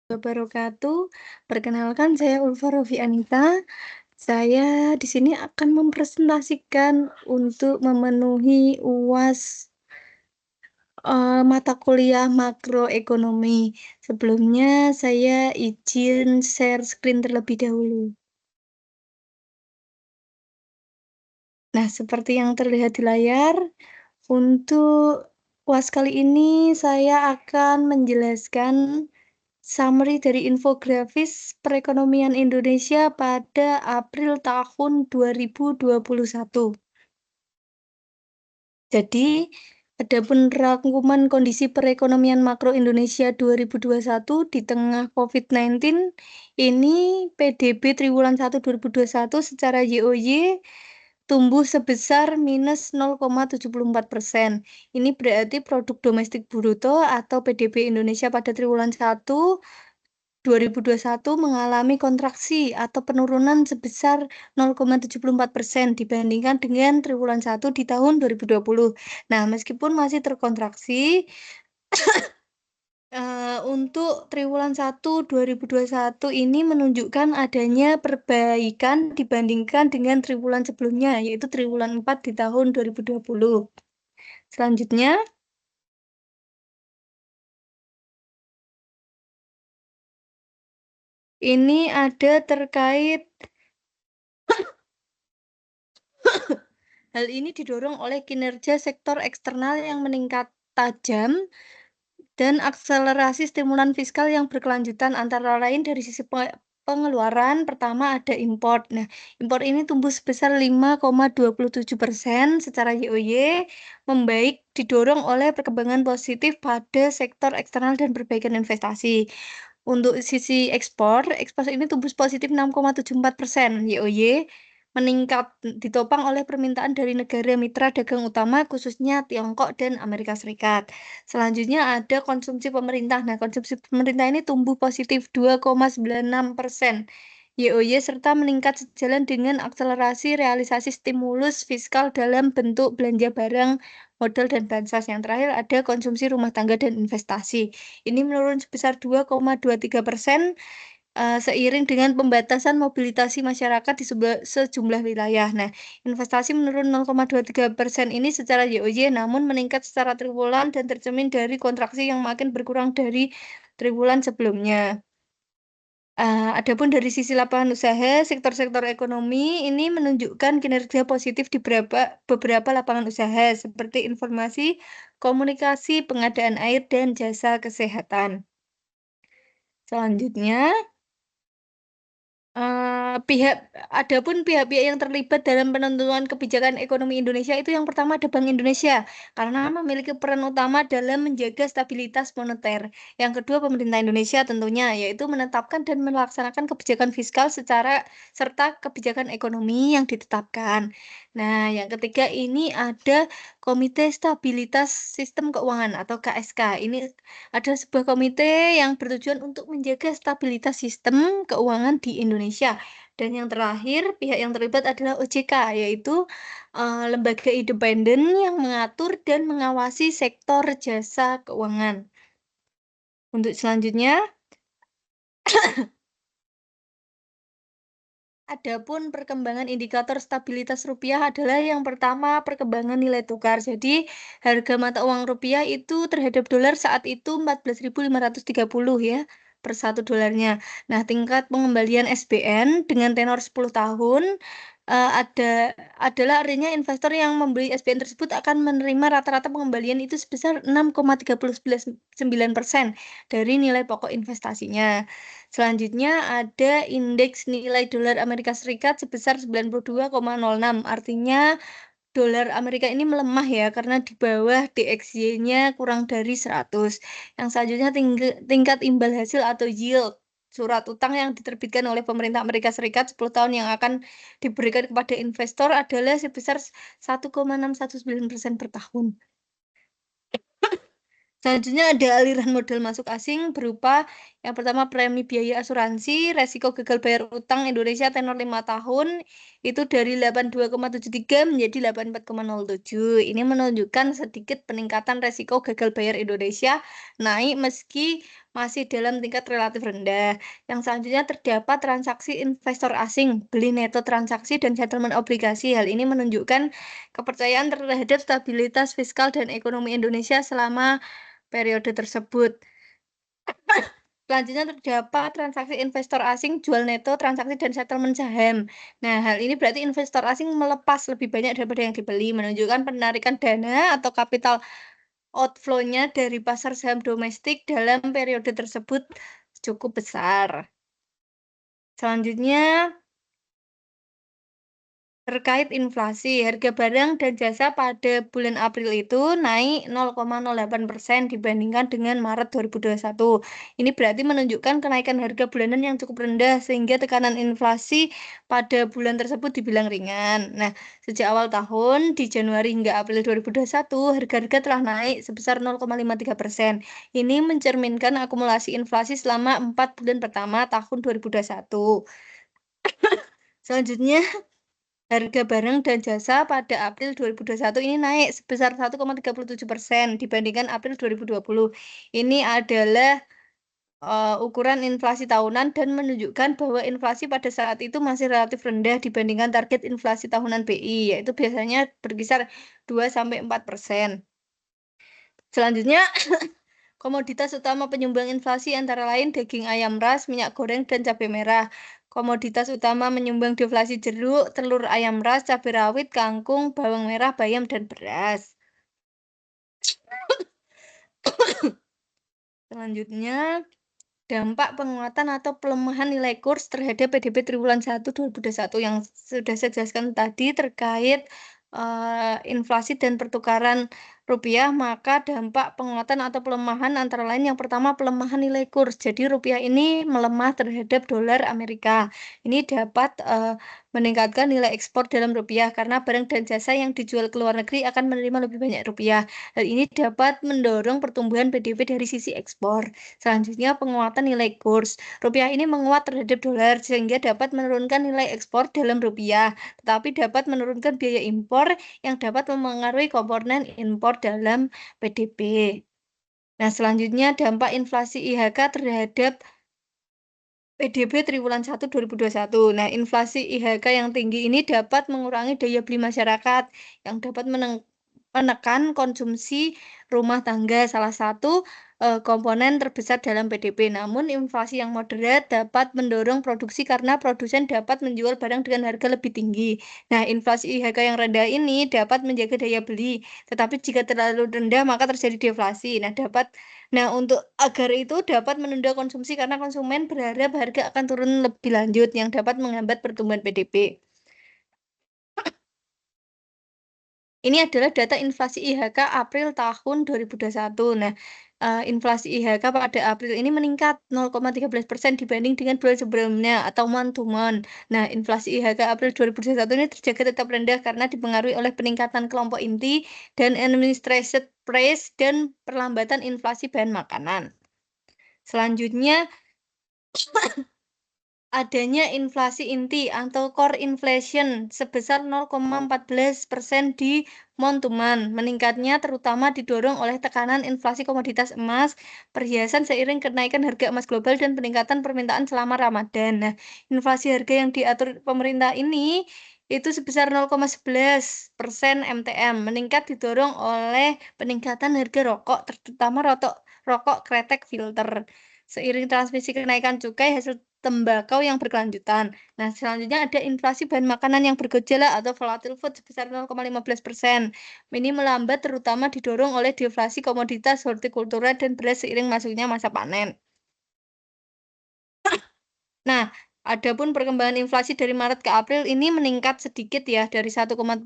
Wabarakatuh. Perkenalkan saya Ulfa Rofianita. Saya di sini akan mempresentasikan untuk memenuhi UAS mata kuliah makroekonomi. Sebelumnya saya izin share screen terlebih dahulu. Nah, seperti yang terlihat di layar, untuk UAS kali ini saya akan menjelaskan summary dari infografis perekonomian Indonesia pada April tahun 2021. Jadi, adapun rangkuman kondisi perekonomian makro Indonesia 2021 di tengah COVID-19, ini PDB triwulan 1 2021 secara YoY tumbuh sebesar minus 0,74%. Ini berarti produk domestik bruto atau PDB Indonesia pada triwulan 1 2021 mengalami kontraksi atau penurunan sebesar 0,74% dibandingkan dengan triwulan 1 di tahun 2020. Nah, meskipun masih terkontraksi, untuk triwulan 1 2021 ini menunjukkan adanya perbaikan dibandingkan dengan triwulan sebelumnya, yaitu triwulan 4 di tahun 2020. Selanjutnya, ini ada terkait hal ini didorong oleh kinerja sektor eksternal yang meningkat tajam dan akselerasi stimulan fiskal yang berkelanjutan antara lain dari sisi pengeluaran. Pertama ada impor. Nah, impor ini tumbuh sebesar 5,27% secara YoY, membaik didorong oleh perkembangan positif pada sektor eksternal dan perbaikan investasi. Untuk sisi ekspor, ekspor ini tumbuh positif 6,74% YoY, meningkat ditopang oleh permintaan dari negara mitra dagang utama khususnya Tiongkok dan Amerika Serikat. Selanjutnya ada konsumsi pemerintah. Nah, konsumsi pemerintah ini tumbuh positif 2,96% YoY serta meningkat sejalan dengan akselerasi realisasi stimulus fiskal dalam bentuk belanja barang, modal, dan bansos. Yang terakhir ada konsumsi rumah tangga dan investasi. Ini menurun sebesar 2,23% seiring dengan pembatasan mobilitasi masyarakat di sejumlah wilayah. Nah, investasi menurun 0,23% ini secara YoY namun meningkat secara triwulan dan tercermin dari kontraksi yang makin berkurang dari triwulan sebelumnya. Adapun dari sisi lapangan usaha, sektor-sektor ekonomi ini menunjukkan kinerja positif di beberapa lapangan usaha seperti informasi, komunikasi, pengadaan air, dan jasa kesehatan. Selanjutnya, adapun pihak-pihak yang terlibat dalam penentuan kebijakan ekonomi Indonesia itu yang pertama ada Bank Indonesia karena memiliki peran utama dalam menjaga stabilitas moneter. Yang kedua pemerintah Indonesia tentunya yaitu menetapkan dan melaksanakan kebijakan fiskal serta kebijakan ekonomi yang ditetapkan. Nah, yang ketiga ini ada Komite Stabilitas Sistem Keuangan atau KSK. Ini adalah sebuah komite yang bertujuan untuk menjaga stabilitas sistem keuangan di Indonesia. Dan yang terakhir, pihak yang terlibat adalah OJK, yaitu lembaga independen yang mengatur dan mengawasi sektor jasa keuangan. Untuk selanjutnya, adapun perkembangan indikator stabilitas rupiah adalah yang pertama perkembangan nilai tukar. Jadi harga mata uang rupiah itu terhadap dolar saat itu 14.530 ya per satu dolarnya. Nah, tingkat pengembalian SBN dengan tenor 10 tahun adalah artinya investor yang membeli SBN tersebut akan menerima rata-rata pengembalian itu sebesar 6,39% dari nilai pokok investasinya. Selanjutnya ada indeks nilai dolar Amerika Serikat sebesar 92,06. Artinya dolar Amerika ini melemah ya karena di bawah DXY-nya kurang dari 100. Yang selanjutnya tingkat imbal hasil atau yield surat utang yang diterbitkan oleh pemerintah Amerika Serikat 10 tahun yang akan diberikan kepada investor adalah sebesar 1,619% per tahun. Selanjutnya ada aliran modal masuk asing berupa Yang pertama premi biaya asuransi, resiko gagal bayar utang Indonesia tenor 5 tahun itu dari 82,73 menjadi 84,07. Ini menunjukkan sedikit peningkatan resiko gagal bayar Indonesia naik meski masih dalam tingkat relatif rendah. Yang selanjutnya terdapat transaksi investor asing, beli neto transaksi dan settlement obligasi. Hal ini menunjukkan kepercayaan terhadap stabilitas fiskal dan ekonomi Indonesia selama periode tersebut. Selanjutnya terdapat transaksi investor asing, jual neto, transaksi dan settlement saham. Nah, hal ini berarti investor asing melepas lebih banyak daripada yang dibeli, menunjukkan penarikan dana atau capital outflow-nya dari pasar saham domestik dalam periode tersebut cukup besar. Selanjutnya, terkait inflasi, harga barang dan jasa pada bulan April itu naik 0,08% dibandingkan dengan Maret 2021. Ini berarti menunjukkan kenaikan harga bulanan yang cukup rendah sehingga tekanan inflasi pada bulan tersebut dibilang ringan. Nah, sejak awal tahun di Januari hingga April 2021, harga-harga telah naik sebesar 0,53%. Ini mencerminkan akumulasi inflasi selama 4 bulan pertama tahun 2021. Selanjutnya, harga barang dan jasa pada April 2021 ini naik sebesar 1,37% dibandingkan April 2020. Ini adalah ukuran inflasi tahunan dan menunjukkan bahwa inflasi pada saat itu masih relatif rendah dibandingkan target inflasi tahunan BI, yaitu biasanya berkisar 2-4%. Selanjutnya, komoditas utama penyumbang inflasi antara lain daging ayam ras, minyak goreng, dan cabai merah. Komoditas utama menyumbang deflasi jeruk, telur ayam ras, cabai rawit, kangkung, bawang merah, bayam, dan beras. Selanjutnya, dampak penguatan atau pelemahan nilai kurs terhadap PDB triwulan 1 2021 yang sudah saya jelaskan tadi terkait inflasi dan pertukaran rupiah, maka dampak penguatan atau pelemahan antara lain yang pertama pelemahan nilai kurs. Jadi rupiah ini melemah terhadap dolar Amerika. Ini dapat meningkatkan nilai ekspor dalam rupiah karena barang dan jasa yang dijual ke luar negeri akan menerima lebih banyak rupiah. Hal ini dapat mendorong pertumbuhan PDB dari sisi ekspor. Selanjutnya, penguatan nilai kurs. Rupiah ini menguat terhadap dolar sehingga dapat menurunkan nilai ekspor dalam rupiah, tetapi dapat menurunkan biaya impor yang dapat memengaruhi komponen impor dalam PDB. Nah, selanjutnya dampak inflasi IHK terhadap PDB triwulan 1 2021. Nah, inflasi IHK yang tinggi ini dapat mengurangi daya beli masyarakat yang dapat menekan konsumsi rumah tangga, salah satu komponen terbesar dalam PDB. Namun, inflasi yang moderat dapat mendorong produksi karena produsen dapat menjual barang dengan harga lebih tinggi. Nah, inflasi IHK yang rendah ini dapat menjaga daya beli, tetapi jika terlalu rendah maka terjadi deflasi. Nah, untuk agar itu dapat menunda konsumsi karena konsumen berharap harga akan turun lebih lanjut yang dapat menghambat pertumbuhan PDB. Ini adalah data inflasi IHK April tahun 2021. Nah, inflasi IHK pada April ini meningkat 0,13% dibanding dengan bulan sebelumnya atau month to month. Nah, inflasi IHK April 2021 ini terjaga tetap rendah karena dipengaruhi oleh peningkatan kelompok inti dan administrated price dan perlambatan inflasi bahan makanan. Selanjutnya, adanya inflasi inti atau core inflation sebesar 0,14% di month to month. Meningkatnya terutama didorong oleh tekanan inflasi komoditas emas, perhiasan seiring kenaikan harga emas global dan peningkatan permintaan selama Ramadan. Nah, inflasi harga yang diatur pemerintah ini itu sebesar 0,11% MTM, meningkat didorong oleh peningkatan harga rokok, terutama rokok kretek filter. Seiring transmisi kenaikan cukai hasil tembakau yang berkelanjutan. Nah, selanjutnya ada inflasi bahan makanan yang bergejolak atau volatile food sebesar 0,15%. Ini melambat terutama didorong oleh deflasi komoditas hortikultura dan beras seiring masuknya masa panen. Nah, adapun perkembangan inflasi dari Maret ke April ini meningkat sedikit ya dari 1,37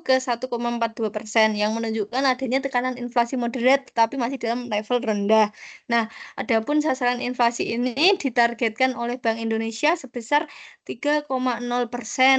ke 1,42% yang menunjukkan adanya tekanan inflasi moderat tetapi masih dalam level rendah. Nah, adapun sasaran inflasi ini ditargetkan oleh Bank Indonesia sebesar 3,0%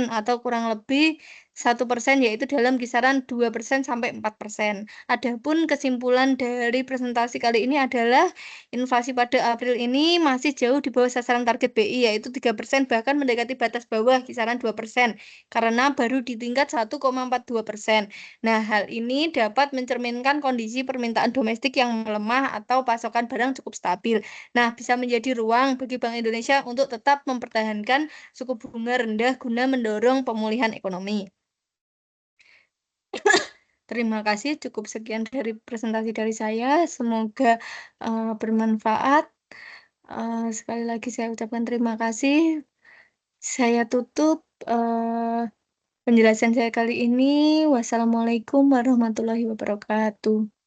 atau kurang lebih 1% yaitu dalam kisaran 2% sampai 4%. Adapun kesimpulan dari presentasi kali ini adalah inflasi pada April ini masih jauh di bawah sasaran target BI yaitu 3% bahkan mendekati batas bawah kisaran 2% karena baru di tingkat 1,42%. Nah, hal ini dapat mencerminkan kondisi permintaan domestik yang melemah atau pasokan barang cukup stabil. Nah, bisa menjadi ruang bagi Bank Indonesia untuk tetap mempertahankan suku bunga rendah guna mendorong pemulihan ekonomi. Terima kasih, cukup sekian dari presentasi dari saya. Semoga, bermanfaat. Sekali lagi saya ucapkan terima kasih. Saya tutup, penjelasan saya kali ini. Wassalamualaikum warahmatullahi wabarakatuh.